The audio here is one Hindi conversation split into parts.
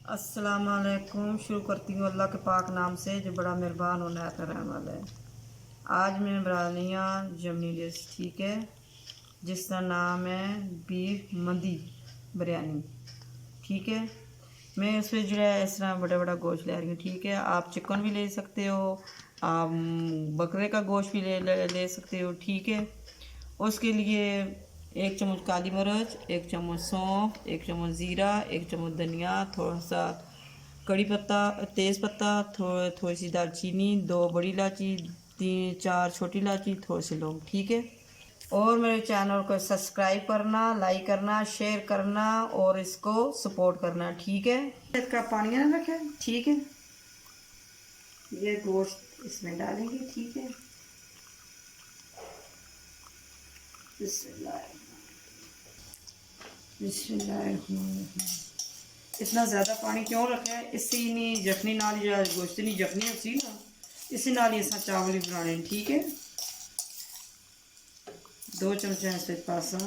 अस्सलाम वालेकुम। शुरू करती हूँ अल्लाह के पाक नाम से जो बड़ा मेहरबान और नहायत रहने वाला है। आज मैंने बना लिया जमनी डिश, ठीक है, जिसका नाम है बीफ मंदी बिरयानी। ठीक है, मैं इसमें जो है इस तरह बड़ा बड़ा गोश्त ले रही हूँ। ठीक है, आप चिकन भी ले सकते हो, आप बकरे का गोश्त भी ले सकते हो। ठीक है, उसके लिए 1 चम्मच काली मिर्च, 1 चम्मच सौंफ, 1 चम्मच ज़ीरा, 1 चम्मच धनिया, थोड़ा सा कड़ी पत्ता, तेज़ पत्ता, थोड़ी सी दालचीनी, 2 बड़ी इलायची, 3 4 छोटी इलायची, थोड़े से लौंग। ठीक है, और मेरे चैनल को सब्सक्राइब करना, लाइक करना, शेयर करना और इसको सपोर्ट करना। ठीक है, इसका पानी ना रखें। ठीक है, ये गोश्त इसमें डालेंगे। ठीक है, बिस्मिल्लाह बिस्मिल्लाह। इतना ज़्यादा पानी क्यों रखा है? इसी नहीं जखनी नाल या गोश्त नहीं जखनी होती ना, इसी नाल ही असा चावल ही बनाने। ठीक है, 2 चमचे इस पासा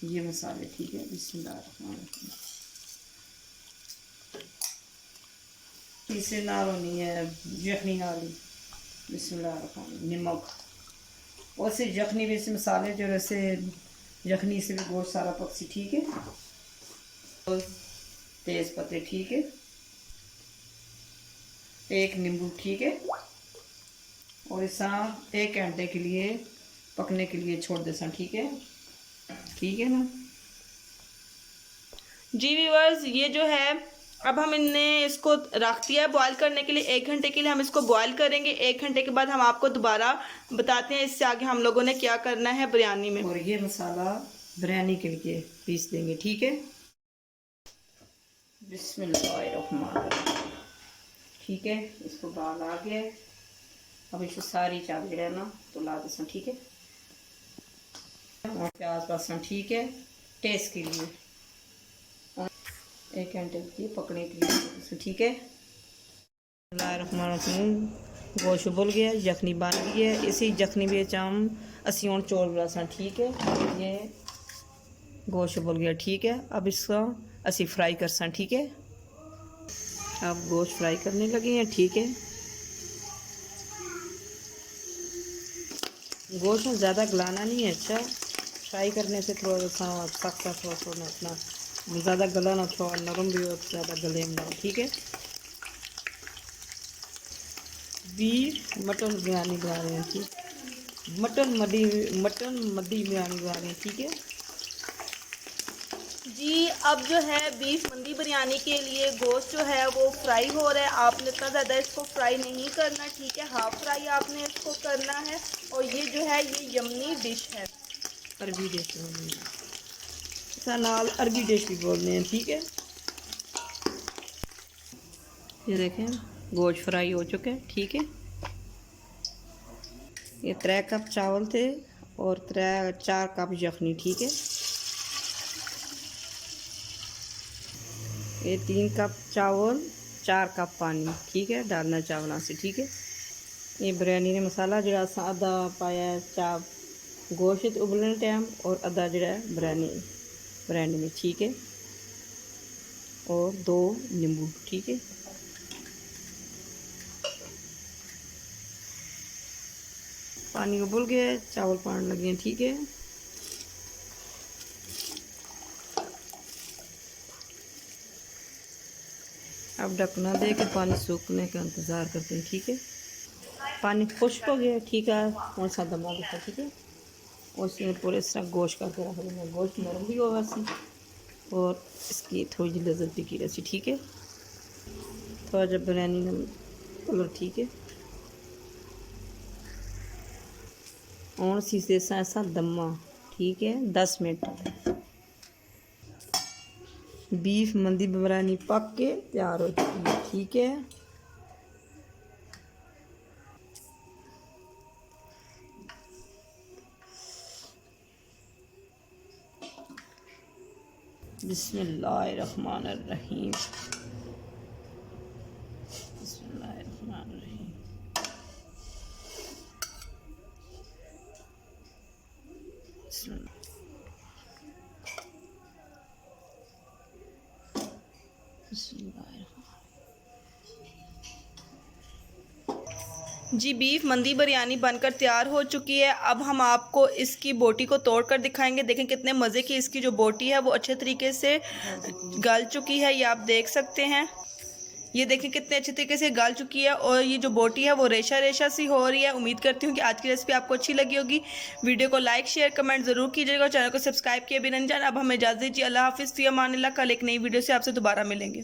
ये मसाले। ठीक है, बिस्मिल्लाह। इसे नाल होनी है जखनी नाल ही। बिस्मिल्लाह। नमक और से जखनी भी से मसाले जो वैसे जखनी से भी गोश्त सारा पकसी। ठीक है, और तेज़ पत्ते। ठीक है, 1 नींबू। ठीक है, और इस 1 घंटे के लिए पकने के लिए छोड़ दे सन। ठीक है, ठीक है ना जी व्यूअर्स, ये जो है अब हम इनने इसको रख दिया है बॉईल करने के लिए। 1 घंटे के लिए हम इसको बॉईल करेंगे। 1 घंटे के बाद हम आपको दोबारा बताते हैं इससे आगे हम लोगों ने क्या करना है बिरयानी में। और ये मसाला बिरयानी के लिए पीस देंगे। ठीक है, बिस्मिल्लाहिर्रहमानिर्रहीम। ठीक है, इसको बाल आ गया। अब इसको सारी चावल जो है ना तो ला दसा। ठीक है, और प्याज लहसुन। ठीक है, टेस्ट के लिए 1 घंटे के लिए पकने के लिए। ठीक है, गोश्त उबल गया, जखनी बन गई है। इसी जखनी में हम असी हूँ चौल बना। ठीक है, ये गोश्त उबल गया। ठीक है, अब इसका असी फ्राई कर सा। ठीक है, अब गोश्त फ्राई करने लगे हैं। ठीक है, गोश्त में ज़्यादा गलाना नहीं है। अच्छा, फ्राई करने से थोड़ा सा सख्त थोड़ा सा अपना ज़्यादा गला ना, थोड़ा नरम भी हो, ज़्यादा गले में ना। ठीक है, बीफ मटन बिरयानी बना रहे हैं। ठीक, मटन मदी बिरयानी बना रहे हैं। ठीक है, जी अब जो है बीफ मंदी बिरयानी के लिए गोश्त जो है वो फ्राई हो रहा है। आपने इतना ज़्यादा इसको फ्राई नहीं करना। ठीक है, हाफ फ्राई आपने इसको करना है। और ये जो है ये यमनी डिश है। अरबी डिश नाल अरबी डिश भी बोलते हैं। ठीक है, ये देखें गोश्त फ्राई हो चुके हैं। ठीक है, ये 3 कप चावल थे और 4 कप यखनी। ठीक है, ये 3 कप चावल, 4 कप पानी। ठीक है, डालना चावल से। ठीक है, ये बिरयानी ने मसाला जरा आधा पाया चाप गोश्त उबलने टाइम और आधा जरा बिरयानी में। ठीक है, और 2 नींबू। ठीक है, पानी उबल गया है, चावल पानी लगे हैं। ठीक है, अब ढकना दे के पानी सूखने का इंतज़ार करते हैं। ठीक है, पानी खुश्क हो गया। ठीक है, और सा दमा देता। ठीक है, उसमें पूरे इस तरह गोश्त करके रख देंगे। गोश्त नरम भी होगा सी और इसकी थोड़ी सी लज्जत भी की रहती। ठीक है, थोड़ा जब बिरयानी में कलर। ठीक है, और सीसे ऐसा दमा। ठीक है, 10 मिनट बीफ मंदी बिरयानी पक के तैयार हो चुकी है। ठीक है, बिस्मिल्लाहिर्रहमानिर्रहीम। बिस्मिल्लाहिर्रहमानिर्रहीम। बिस्मिल्लाह। जी बीफ मंदी बिरयानी बनकर तैयार हो चुकी है। अब हम आपको इसकी बोटी को तोड़ कर दिखाएंगे। देखें कितने मज़े की इसकी जो बोटी है वो अच्छे तरीके से गल चुकी है, ये आप देख सकते हैं। ये देखें कितने अच्छे तरीके से गल चुकी है और ये जो बोटी है वो रेशा रेशा सी हो रही है। उम्मीद करती हूँ कि आज की रेसिपी आपको अच्छी लगी होगी। वीडियो को लाइक शेयर कमेंट ज़रूर कीजिएगा, चैनल को सब्सक्राइब किए बिना न जाना। अब हमें इजाज़त दीजिए। अल्लाह हाफिज़, फ़ी अमानिल्लाह। कल एक नई वीडियो से आपसे दोबारा मिलेंगे।